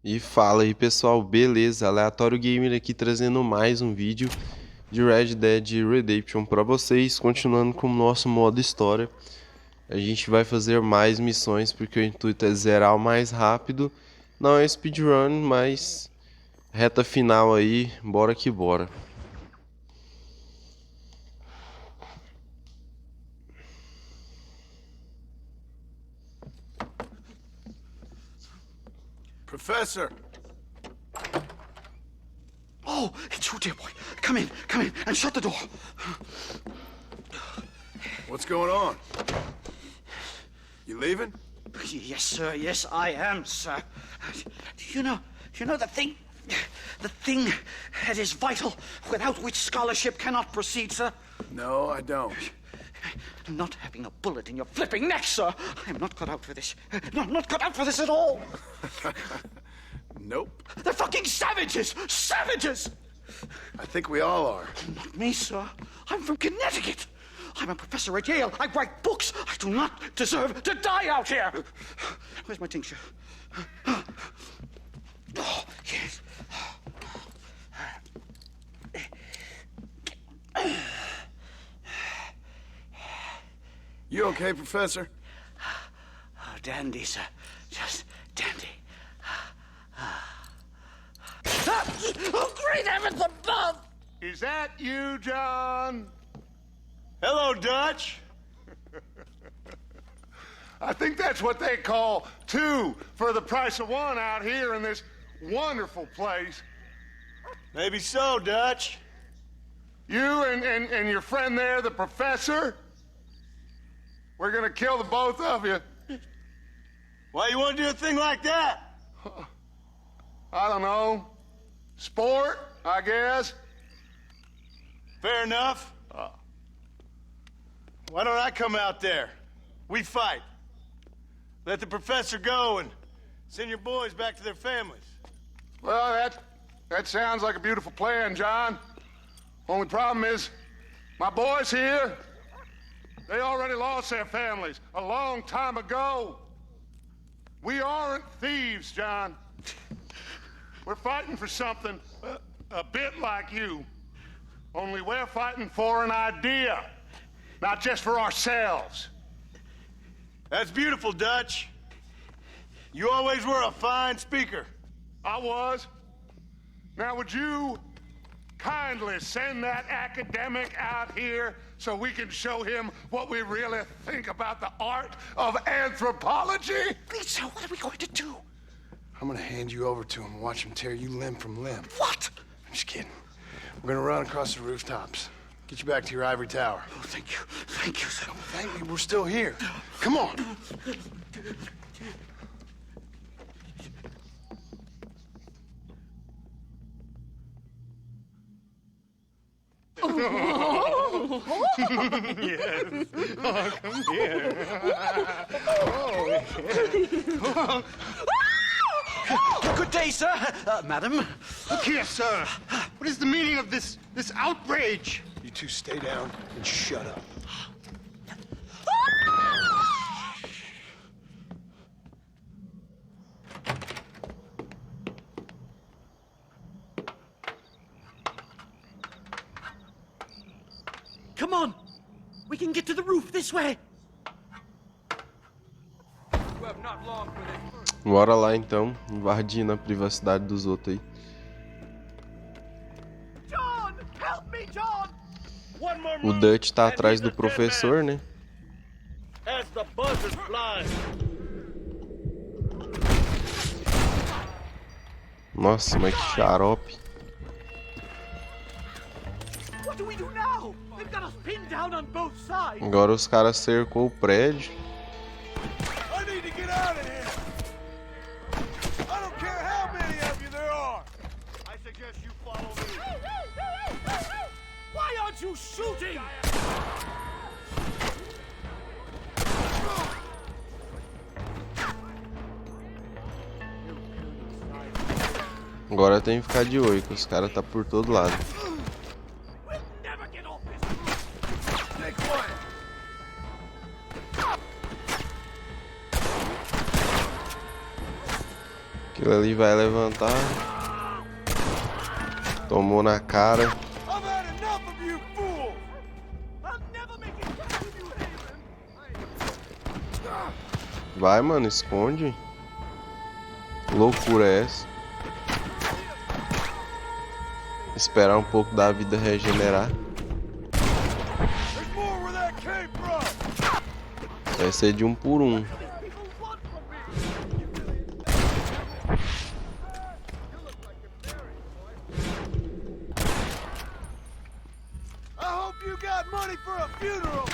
E fala aí pessoal, beleza? Aleatório Gamer aqui trazendo mais um vídeo de Red Dead Redemption pra vocês, continuando com o nosso modo história. A gente vai fazer mais missões porque o intuito é zerar o mais rápido. Não é speedrun, mas reta final aí, bora que bora. Professor! Oh, it's you, dear boy. Come in, and shut the door. What's going on? You leaving? Yes, sir. Yes, I am, sir. You know the thing that is vital, without which scholarship cannot proceed, sir. No, I don't. Not having a bullet in your flipping neck, sir. I am not cut out for this. No, I'm not cut out for this at all. Nope. They're fucking savages! Savages! I think we all are. Not me, sir. I'm from Connecticut. I'm a professor at Yale. I write books. I do not deserve to die out here. Where's my tincture? Oh, yes. You okay, Professor? Oh, dandy, sir. Just dandy. Oh, great heavens above! Is that you, John? Hello, Dutch. I think that's what they call two for the price of one out here in this wonderful place. Maybe so, Dutch. You and your friend there, the professor, we're gonna kill the both of you. Why you want to do a thing like that? I don't know. Sport, I guess. Fair enough. Why don't I come out there? We fight. Let the professor go and send your boys back to their families. Well, that sounds like a beautiful plan, John. Only problem is, my boys here, they already lost their families a long time ago. We aren't thieves, John. We're fighting for something a bit like you. Only we're fighting for an idea, not just for ourselves. That's beautiful, Dutch. You always were a fine speaker. I was. Now, would you kindly send that academic out here so we can show him what we really think about the art of anthropology? Please, sir, what are we going to do? I'm gonna hand you over to him and watch him tear you limb from limb. What? I'm just kidding. We're gonna run across the rooftops. Get you back to your ivory tower. Oh, thank you. Thank you, sir. Don't thank me, we're still here. Come on. Yes. Oh, come here. Good day, sir. Madam. Look here, sir. What is the meaning of this outrage? You two stay down and shut up. Come on. We can get to the roof this way. Bora lá então, invadindo a privacidade dos outros aí. John! Help me, John! One more O move, Dutch tá and atrás he's do a dead professor, man. né? As the buzzard flies. Nossa, mas que xarope. What do we do now? They've got us pinned down on both sides. Agora os caras cercou o prédio. I need to get out of here. I don't care how many of you there are. I suggest you follow me. Why aren't you shooting? Agora tem que ficar de olho, que os caras tá por todo lado. We'll never get off this roof. Stay quiet. Aquilo ali vai levantar. Tomou na cara. I've had enough of you fools! I'll never make it back to New Haven! Vai, mano, esconde. Que loucura é essa? Esperar um pouco da vida regenerar. There's more where that came from! Vai ser de um por um. I hope you got money for a funeral!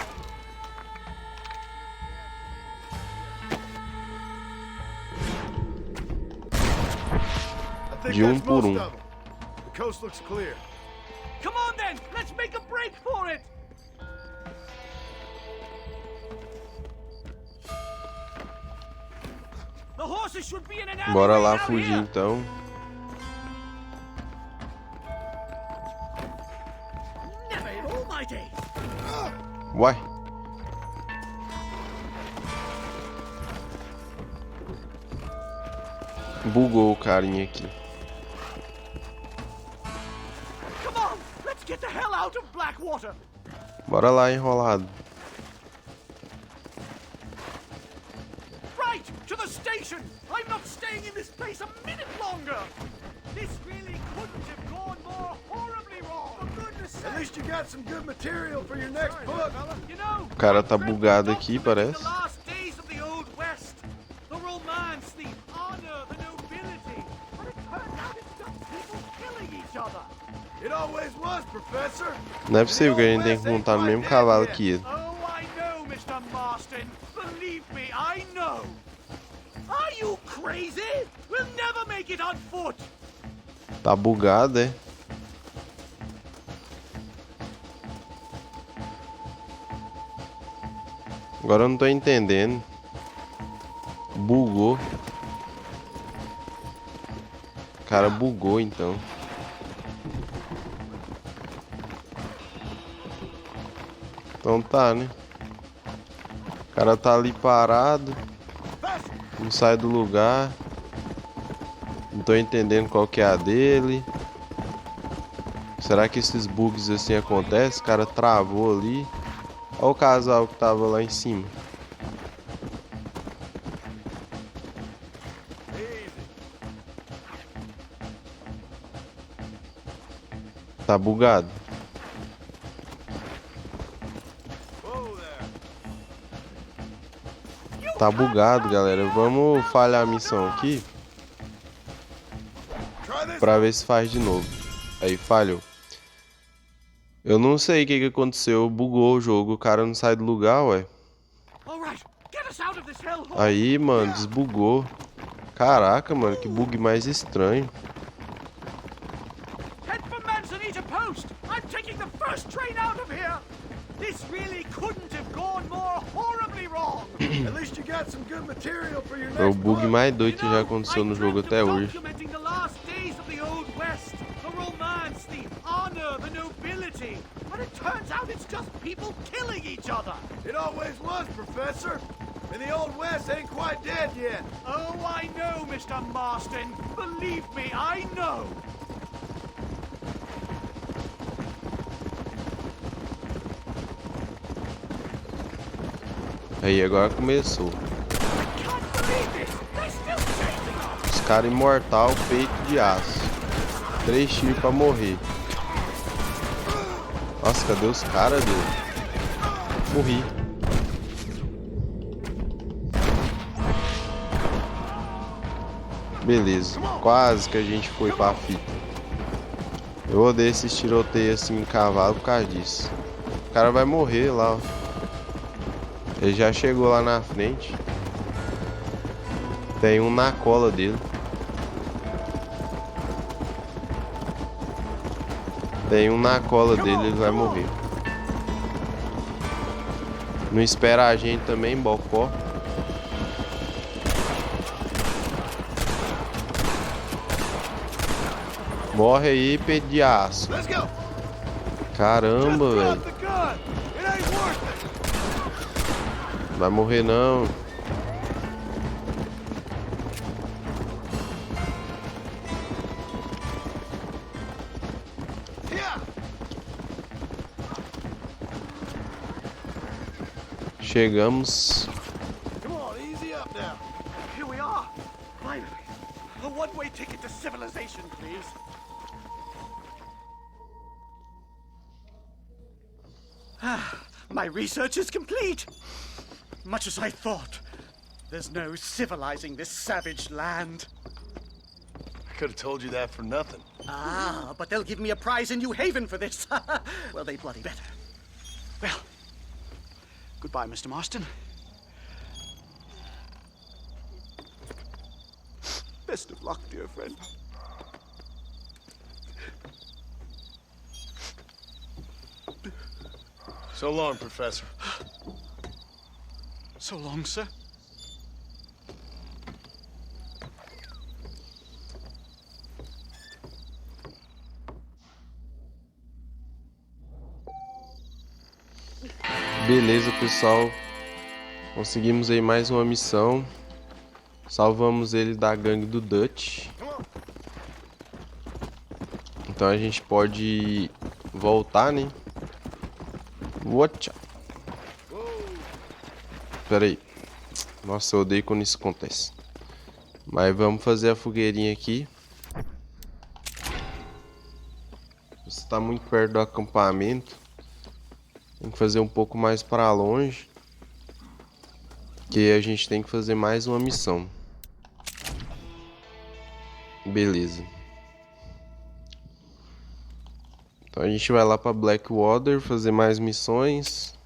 I think De that's por most of them. The coast looks clear. Come on then, let's make a break for it. The horses should be in an alleyway Bora lá out fugir here. então. Never in all my days. Uai. Bugou o carinha aqui. Come on, let's get the hell out of Blackwater. Bora lá, enrolado. Right, to the station. I'm not staying in this place a minute longer. This really couldn't have gone more horribly wrong. For goodness sake. At least you got some good material for your next book. You know, O cara tá I've read bugado the aqui, documents, parece. The last days of the Old West. The romance, the honor, the nobility. But it turns out it's just people killing each other. It always was, Professor. Não é possível que a gente tenha que montar no mesmo cavalo que ele. Oh, I know, Mr. Marston. Believe me, I know. Are you crazy? We'll never make it on foot. Tá bugado, é? Agora eu não tô entendendo. Bugou. O cara bugou então. Então tá, né? O cara tá ali parado. Não sai do lugar. Não tô entendendo qual que é a dele. Será que esses bugs assim acontecem? O cara travou ali. Olha o casal que tava lá em cima. Tá bugado. Tá bugado, galera. Vamos falhar a missão aqui pra ver se faz de novo. Aí, falhou. Eu não sei o que aconteceu. Bugou o jogo. O cara não sai do lugar, ué. All right, get us out of this hellhole. Aí, mano, desbugou. Caraca, mano, que bug mais estranho. Head for Manzanita Post. I'm taking the first train out of here. This really couldn't have gone more horribly wrong. At least you got some good material for your É o next bug book. mais doido que já aconteceu no jogo até hoje. Documenting the last days of the Old West, the romance, the honor, the nobility. But it turns out it's just people killing each other. It always was, Professor. And the Old West ain't quite dead yet. Oh, I know, Mr. Marston. Believe me, I know. Aí, agora começou. Can't believe this. They're still chasing us. Os caras imortal, peito de aço. 3 tiros pra morrer. Nossa, cadê os caras, Deus? Morri. Beleza, quase que a gente foi pra fita. Eu odeio esses tiroteios assim em cavalo por causa disso. O cara vai morrer lá, ó. Ele já chegou lá na frente. Tem um na cola dele. Tem um na cola dele, ele vai morrer. Não espera a gente também, bocó. Morre aí, peito de aço. Let's go. Caramba, Just velho. drop the gun. It ain't worth it. Vai morrer não. Chegamos. Come on, easy up now. Here we are. Finally. A one-way ticket to civilization, please. My research is complete. Much as I thought. There's no civilizing this savage land. I could have told you that for nothing. Ah, but they'll give me a prize in New Haven for this. Well, they bloody better. Well, goodbye, Mr. Marston. Best of luck, dear friend. So long, Professor. So long, sir. Beleza, pessoal. Conseguimos aí mais uma missão. Salvamos ele da gangue do Dutch. Então a gente pode voltar, né? Watcha. Pera aí. Nossa, eu odeio quando isso acontece. Mas vamos fazer a fogueirinha aqui. Você está muito perto do acampamento. Tem que fazer um pouco mais para longe. Que a gente tem que fazer mais uma missão. Beleza. Então a gente vai lá para Blackwater fazer mais missões.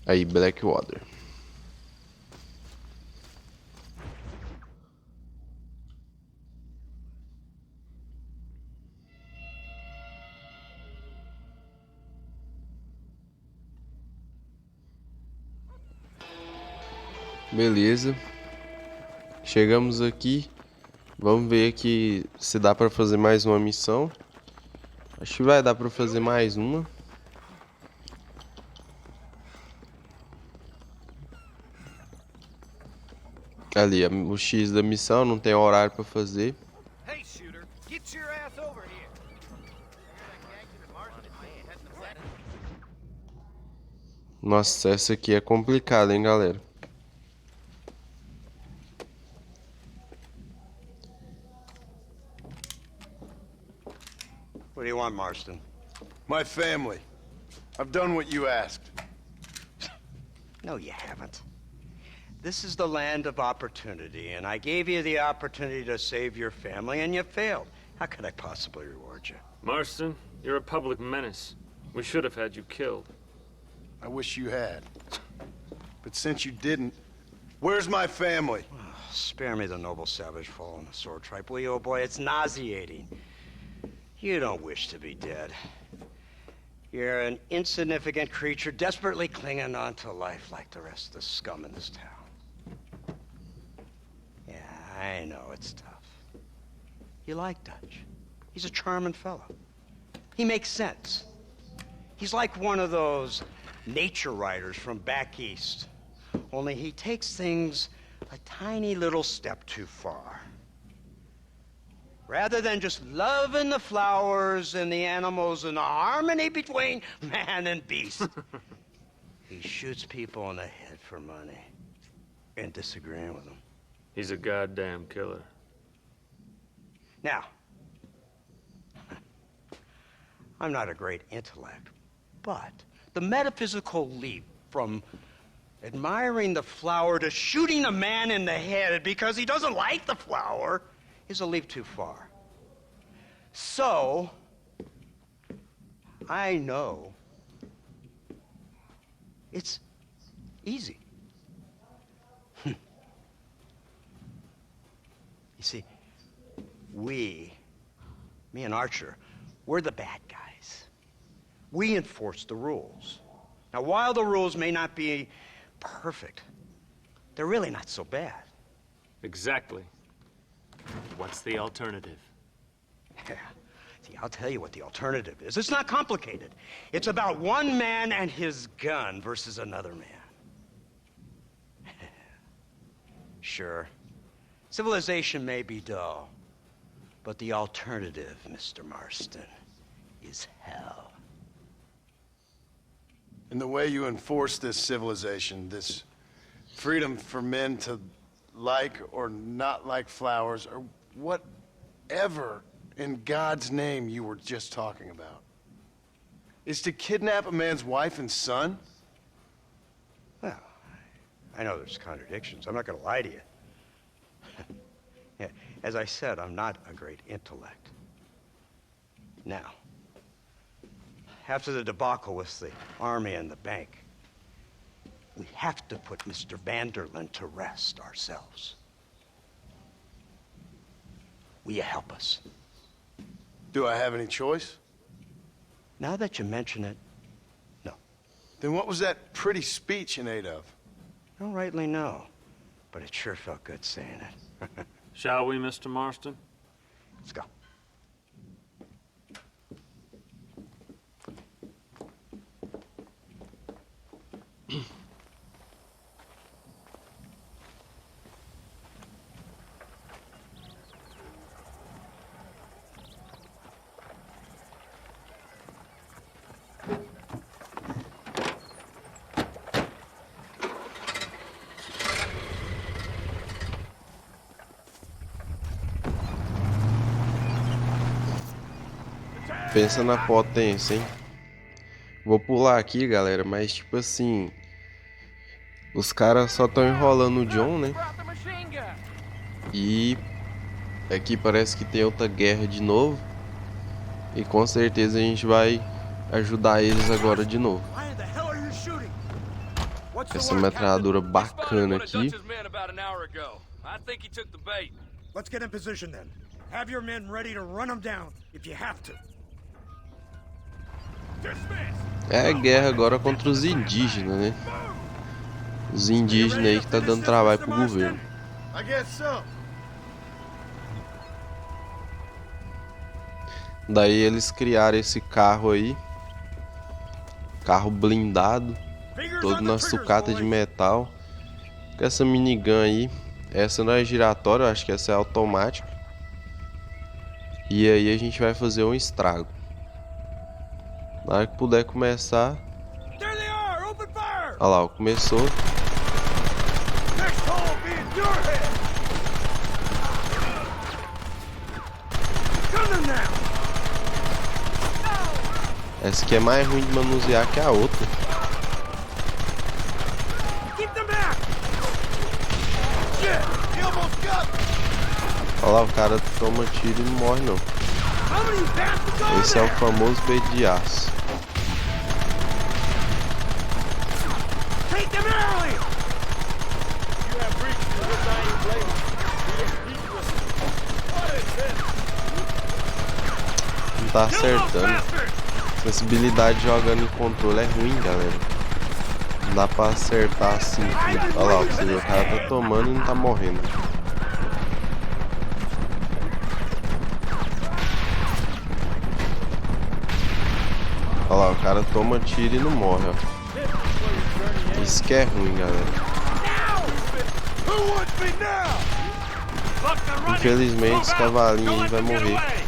Aí, Blackwater. Beleza. Chegamos aqui. Vamos ver aqui se dá pra fazer mais uma missão. Acho que vai dar pra fazer mais uma. Ali, o X da missão, não tem horário pra fazer. Hey, shooter, get your ass over here. Nossa, essa aqui é complicada, hein, galera. What do you want, Marston? My family. I've done what you asked. No, you haven't. This is the land of opportunity, and I gave you the opportunity to save your family, and you failed. How could I possibly reward you? Marston, you're a public menace. We should have had you killed. I wish you had. But since you didn't, where's my family? Spare me the noble savage fall on the sword tripe, will you, old boy? It's nauseating. You don't wish to be dead. You're an insignificant creature desperately clinging on to life like the rest of the scum in this town. Yeah, I know it's tough. You like Dutch. He's a charming fellow. He makes sense. He's like one of those nature writers from back east. Only he takes things a tiny little step too far. Rather than just loving the flowers and the animals and the harmony between man and beast, he shoots people in the head for money and disagreeing with them. He's a goddamn killer. Now, I'm not a great intellect, but the metaphysical leap from admiring the flower to shooting a man in the head because he doesn't like the flower is a leap too far. So, I know it's easy. You see, me and Archer, we're the bad guys. We enforce the rules. Now, while the rules may not be perfect, they're really not so bad. Exactly. What's the alternative? Yeah. See, I'll tell you what the alternative is. It's not complicated. It's about one man and his gun versus another man. Sure, civilization may be dull, But the alternative, Mr. Marston, is hell. And the way you enforce this civilization, this freedom for men to like or not like flowers, or whatever in God's name you were just talking about, is to kidnap a man's wife and son? Well, I know there's contradictions. I'm not going to lie to you. Yeah, as I said, I'm not a great intellect. Now, after the debacle with the army and the bank, we have to put Mr. Vanderlyn to rest ourselves. Will you help us? Do I have any choice? Now that you mention it, no. Then what was that pretty speech in aid of? I don't rightly know, but it sure felt good saying it. Shall we, Mr. Marston? Let's go. Pensa na potência, hein? Vou pular aqui, galera, mas tipo assim, os caras só estão enrolando o John, né? E aqui parece que tem outra guerra de novo. E com certeza a gente vai ajudar eles agora de novo. Essa metralhadora bacana aqui. Let's get in position then. Have your men ready to run them down if you have to. É a guerra agora contra os indígenas, né? Os indígenas aí que tá dando trabalho pro governo. I guess so. Daí eles criaram esse carro aí. Carro blindado. Todo na sucata de metal. Com essa minigun aí. Essa não é giratória, eu acho que essa é automática. E aí a gente vai fazer um estrago. Na hora que puder começar. Olha lá, começou. Essa aqui é mais ruim de manusear que a outra. Olha lá, o cara toma tiro e não morre não. Esse é o famoso peito de aço. Não tá acertando. Sensibilidade jogando em controle é ruim, galera. Não dá pra acertar assim. Olha lá, você vê, o cara tá tomando e não tá morrendo. Olha lá, o cara toma tiro e não morre, ó. Isso que é ruim, galera. Infelizmente, esse cavalinho aí vai morrer.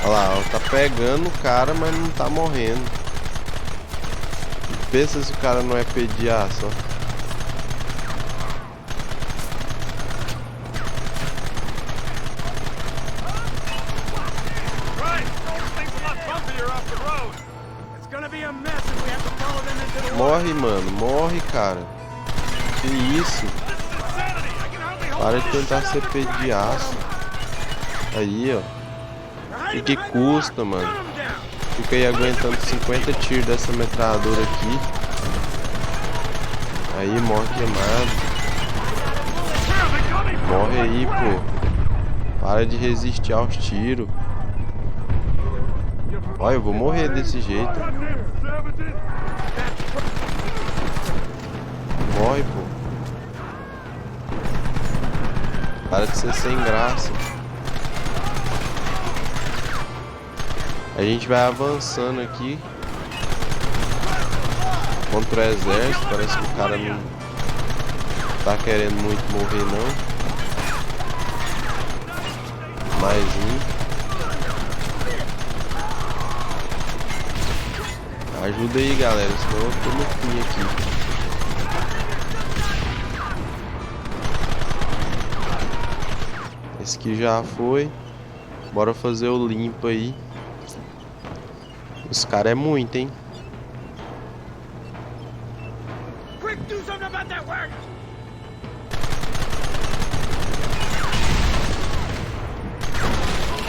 Olha lá, ó, tá pegando o cara, mas não tá morrendo. Pensa se o cara não é pediaço, ó. Morre, mano. Morre, cara. Que isso? Para de tentar ser pediaço. Aí, ó. E que custa, mano? Fica aí aguentando 50 tiros dessa metralhadora aqui. Aí, morre queimado. Morre aí, pô. Para de resistir aos tiros. Olha, eu vou morrer desse jeito. Morre, pô. Para de ser sem graça. A gente vai avançando aqui. contra o exército. Parece que o cara não tá querendo muito morrer, não. Mais um. Ajuda aí, galera, senão eu tô no fim aqui. Esse aqui já foi. Bora fazer o limpo aí. Os caras é muito, hein? Quick, do something about that work!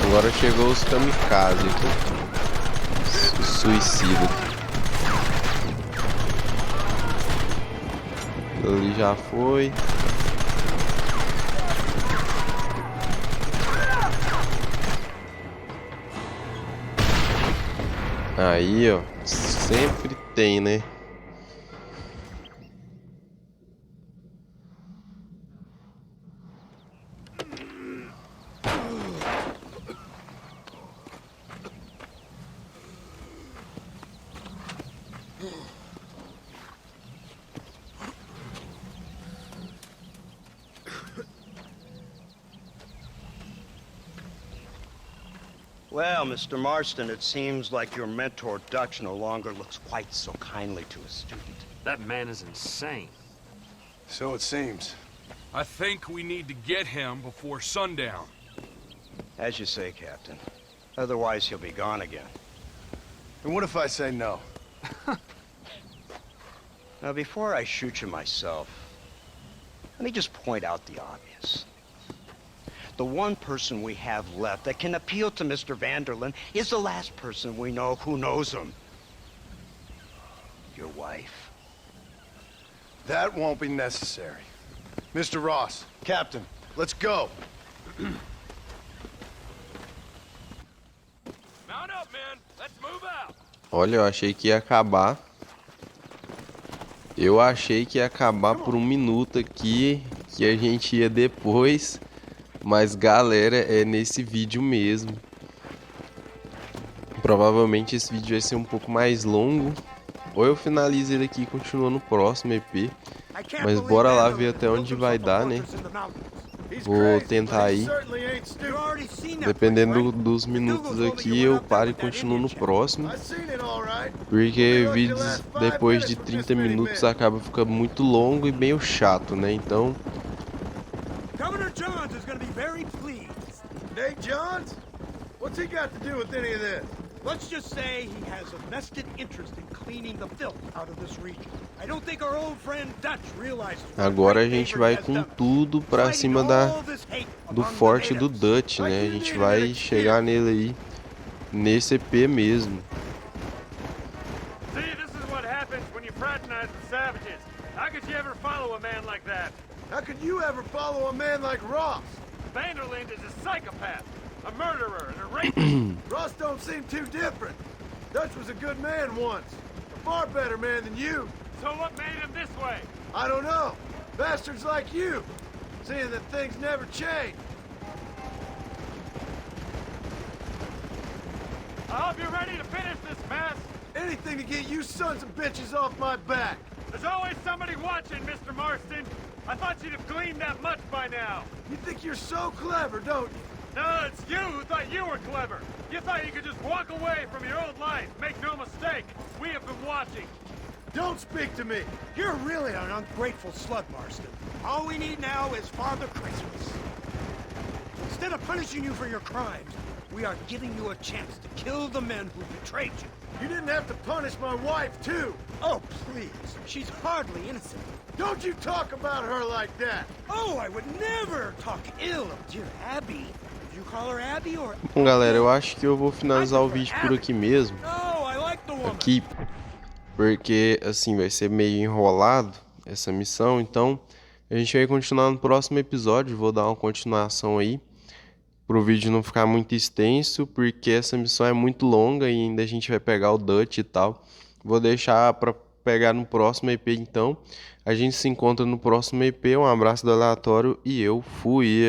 Agora chegou os kamikaze aqui. Os suicidas. Ali já foi. Aí, ó. Sempre tem, né? Well, Mr. Marston, it seems like your mentor Dutch no longer looks quite so kindly to his student. That man is insane. So it seems. I think we need to get him before sundown. As you say, Captain. Otherwise, he'll be gone again. And what if I say no? Now, before I shoot you myself, let me just point out the obvious. The one person we have left that can appeal to Mr. Vanderlyn is the last person we know who knows him. Your wife. That won't be necessary. Mr. Ross, Captain, let's go. Mount up, men. Let's move out. Olha, eu achei que ia acabar. Eu achei que ia acabar por um minuto aqui, que a gente ia depois. Mas galera, é nesse vídeo mesmo. Provavelmente esse vídeo vai ser um pouco mais longo. Ou eu finalizo ele aqui e continuo no próximo EP. Mas bora lá ver até onde vai dar, né? Vou tentar aí. Dependendo dos minutos aqui, eu paro e continuo no próximo. Porque vídeos depois de 30 minutos acaba ficando muito longo e meio chato, né? Então... Governor Johns is going to be very pleased. Nate Johns? What's he got to do with any of this? Let's just say he has a vested interest in cleaning the filth out of this region. I don't think our old friend Dutch realizes. Agora a gente vai com tudo pra cima do forte do Dutch, né? A gente vai chegar nele aí nesse EP mesmo. See, this is what happens when you fraternize with savages. How could you ever follow a man like that? How could you ever follow a man like Ross? Vanderlyn is a psychopath, a murderer, and a rapist. Ross don't seem too different. Dutch was a good man once. A far better man than you. So what made him this way? I don't know. Bastards like you. Seeing that things never change. I hope you're ready to finish this mess. Anything to get you sons of bitches off my back. There's always somebody watching, Mr. Marston. I thought you'd have gleaned that much by now. You think you're so clever, don't you? No, it's you who thought you were clever. You thought you could just walk away from your old life. Make no mistake, we have been watching. Don't speak to me. You're really an ungrateful slut, Marston. All we need now is Father Christmas. Instead of punishing you for your crimes, we are giving you a chance to kill the men who betrayed you. You didn't have to punish my wife, too. Oh, please. She's hardly innocent. Don't you talk about her like that. Oh, I would never talk ill of dear Abby. Did you call her Abby or... Bom, galera, eu acho que eu vou finalizar o vídeo por aqui mesmo. No, I like the woman. Aqui, porque assim vai ser meio enrolado essa missão, então a gente vai continuar no próximo episódio. Vou dar uma continuação aí pro vídeo não ficar muito extenso, porque essa missão é muito longa e ainda a gente vai pegar o Dutch e tal. Vou deixar para pegar no próximo EP, então. A gente se encontra no próximo EP. Um abraço do aleatório e eu fui.